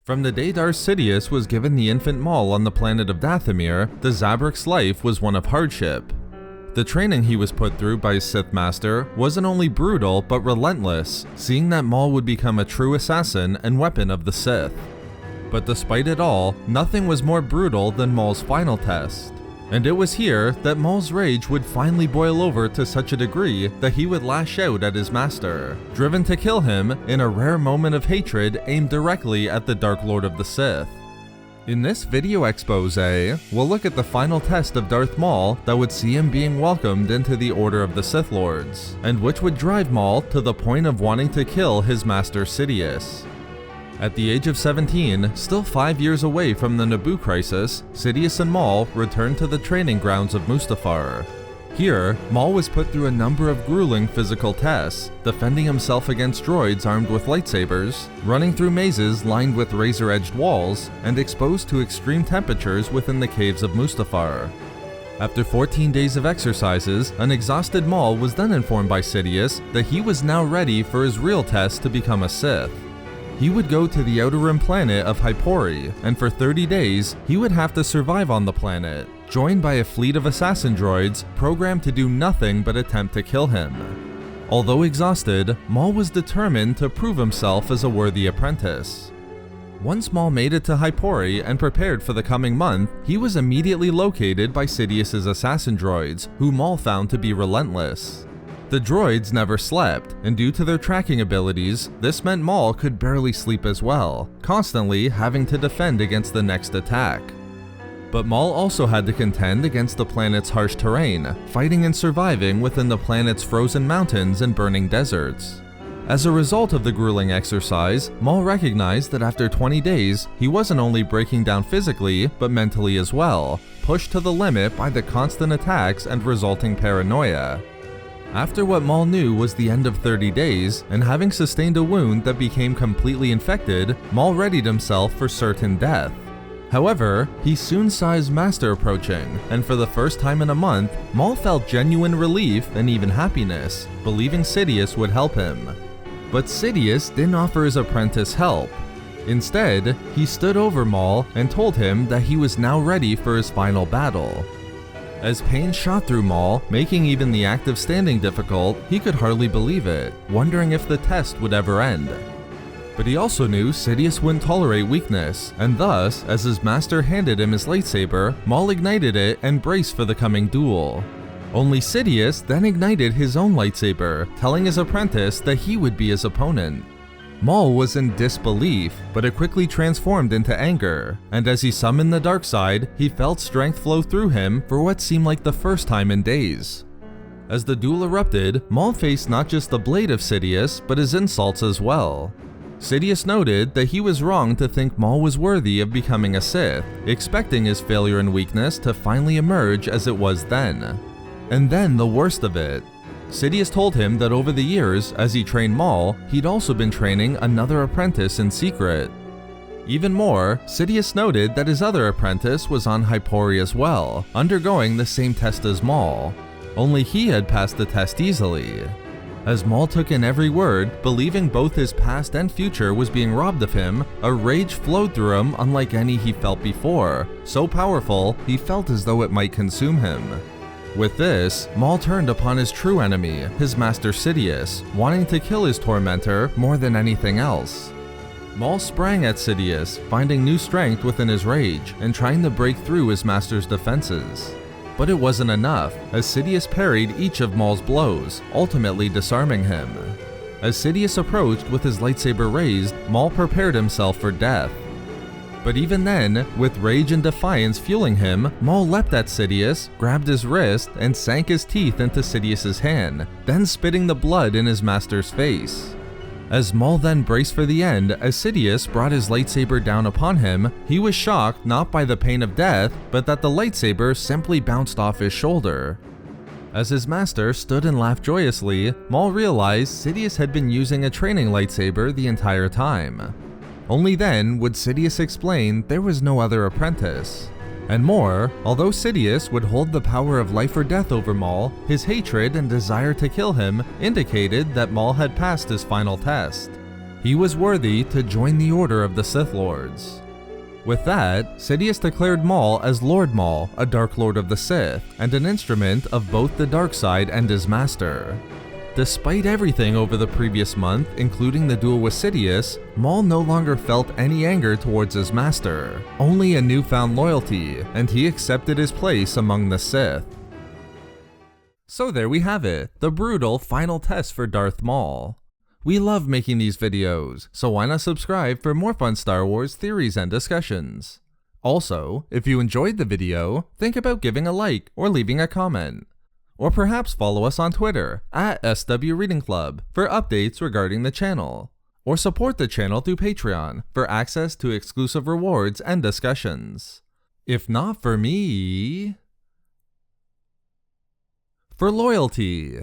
From the day Darth Sidious was given the infant Maul on the planet of Dathomir, the Zabrik's life was one of hardship. The training he was put through by his Sith Master wasn't only brutal but relentless, seeing that Maul would become a true assassin and weapon of the Sith. But despite it all, nothing was more brutal than Maul's final test. And it was here that Maul's rage would finally boil over to such a degree that he would lash out at his master, driven to kill him in a rare moment of hatred aimed directly at the Dark Lord of the Sith. In this video expose, we'll look at the final test of Darth Maul that would see him being welcomed into the Order of the Sith Lords, and which would drive Maul to the point of wanting to kill his master Sidious. At the age of 17, still 5 years away from the Naboo crisis, Sidious and Maul returned to the training grounds of Mustafar. Here, Maul was put through a number of grueling physical tests, defending himself against droids armed with lightsabers, running through mazes lined with razor-edged walls, and exposed to extreme temperatures within the caves of Mustafar. After 14 days of exercises, an exhausted Maul was then informed by Sidious that he was now ready for his real test to become a Sith. He would go to the outer rim planet of Hypori, and for 30 days, he would have to survive on the planet, joined by a fleet of assassin droids programmed to do nothing but attempt to kill him. Although exhausted, Maul was determined to prove himself as a worthy apprentice. Once Maul made it to Hypori and prepared for the coming month, he was immediately located by Sidious's assassin droids, who Maul found to be relentless. The droids never slept, and due to their tracking abilities, this meant Maul could barely sleep as well, constantly having to defend against the next attack. But Maul also had to contend against the planet's harsh terrain, fighting and surviving within the planet's frozen mountains and burning deserts. As a result of the grueling exercise, Maul recognized that after 20 days, he wasn't only breaking down physically, but mentally as well, pushed to the limit by the constant attacks and resulting paranoia. After what Maul knew was the end of 30 days, and having sustained a wound that became completely infected, Maul readied himself for certain death. However, he soon saw his master approaching, and for the first time in a month, Maul felt genuine relief and even happiness, believing Sidious would help him. But Sidious didn't offer his apprentice help. Instead, he stood over Maul and told him that he was now ready for his final battle. As pain shot through Maul, making even the act of standing difficult, he could hardly believe it, wondering if the test would ever end. But he also knew Sidious wouldn't tolerate weakness, and thus, as his master handed him his lightsaber, Maul ignited it and braced for the coming duel. Only Sidious then ignited his own lightsaber, telling his apprentice that he would be his opponent. Maul was in disbelief, but it quickly transformed into anger, and as he summoned the dark side, he felt strength flow through him for what seemed like the first time in days. As the duel erupted, Maul faced not just the blade of Sidious, but his insults as well. Sidious noted that he was wrong to think Maul was worthy of becoming a Sith, expecting his failure and weakness to finally emerge as it was then. And then the worst of it. Sidious told him that over the years, as he trained Maul, he'd also been training another apprentice in secret. Even more, Sidious noted that his other apprentice was on Hypori as well, undergoing the same test as Maul. Only he had passed the test easily. As Maul took in every word, believing both his past and future was being robbed of him, a rage flowed through him unlike any he felt before, so powerful he felt as though it might consume him. With this, Maul turned upon his true enemy, his master Sidious, wanting to kill his tormentor more than anything else. Maul sprang at Sidious, finding new strength within his rage and trying to break through his master's defenses. But it wasn't enough, as Sidious parried each of Maul's blows, ultimately disarming him. As Sidious approached with his lightsaber raised, Maul prepared himself for death. But even then, with rage and defiance fueling him, Maul leapt at Sidious, grabbed his wrist, and sank his teeth into Sidious's hand, then spitting the blood in his master's face. As Maul then braced for the end, as Sidious brought his lightsaber down upon him, he was shocked not by the pain of death, but that the lightsaber simply bounced off his shoulder. As his master stood and laughed joyously, Maul realized Sidious had been using a training lightsaber the entire time. Only then would Sidious explain there was no other apprentice. And more, although Sidious would hold the power of life or death over Maul, his hatred and desire to kill him indicated that Maul had passed his final test. He was worthy to join the Order of the Sith Lords. With that, Sidious declared Maul as Lord Maul, a Dark Lord of the Sith, and an instrument of both the dark side and his master. Despite everything over the previous month, including the duel with Sidious, Maul no longer felt any anger towards his master, only a newfound loyalty, and he accepted his place among the Sith. So there we have it, the brutal final test for Darth Maul. We love making these videos, so why not subscribe for more fun Star Wars theories and discussions. Also, if you enjoyed the video, think about giving a like or leaving a comment. Or perhaps follow us on Twitter at SW Reading Club for updates regarding the channel. Or support the channel through Patreon for access to exclusive rewards and discussions. If not for me, for loyalty.